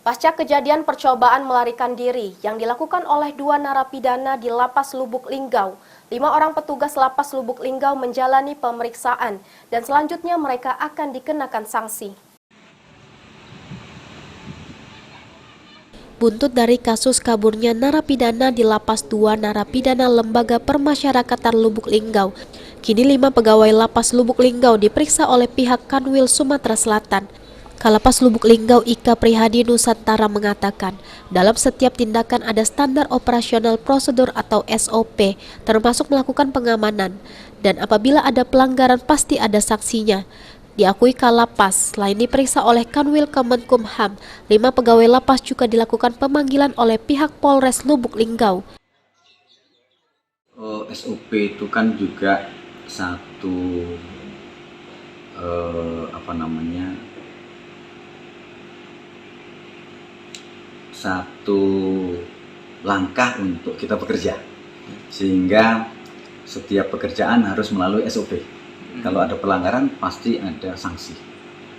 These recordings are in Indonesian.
Pasca kejadian percobaan melarikan diri yang dilakukan oleh 2 narapidana di Lapas Lubuk Linggau, 5 orang petugas Lapas Lubuk Linggau menjalani pemeriksaan dan selanjutnya mereka akan dikenakan sanksi. Buntut dari kasus kaburnya narapidana di Lapas 2 Narapidana Lembaga Permasyarakatan Lubuk Linggau, kini 5 pegawai Lapas Lubuk Linggau diperiksa oleh pihak Kanwil Sumatera Selatan. Kalapas Lubuk Linggau Ika Prihadi Nusantara mengatakan, dalam setiap tindakan ada standar operasional prosedur atau SOP, termasuk melakukan pengamanan, dan apabila ada pelanggaran pasti ada sanksinya. Diakui Kalapas, selain diperiksa oleh Kanwil Kemenkumham, 5 pegawai lapas juga dilakukan pemanggilan oleh pihak Polres Lubuk Linggau. SOP itu kan juga satu satu langkah untuk kita bekerja, sehingga setiap pekerjaan harus melalui SOP. Kalau ada pelanggaran pasti ada sanksi,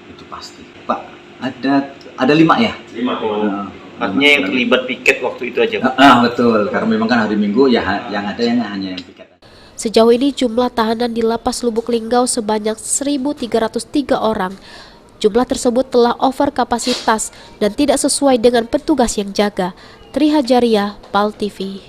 itu pasti. Pak, ada 5 ya? 5. Artinya yang terlibat piket waktu itu aja, Pak? Betul, karena memang kan hari Minggu ya yang ada hanya yang piket. Sejauh ini jumlah tahanan di Lapas Lubuk Linggau sebanyak 1.303 orang. Jumlah tersebut telah over kapasitas dan tidak sesuai dengan petugas yang jaga. Tri Hajaria, PAL TV.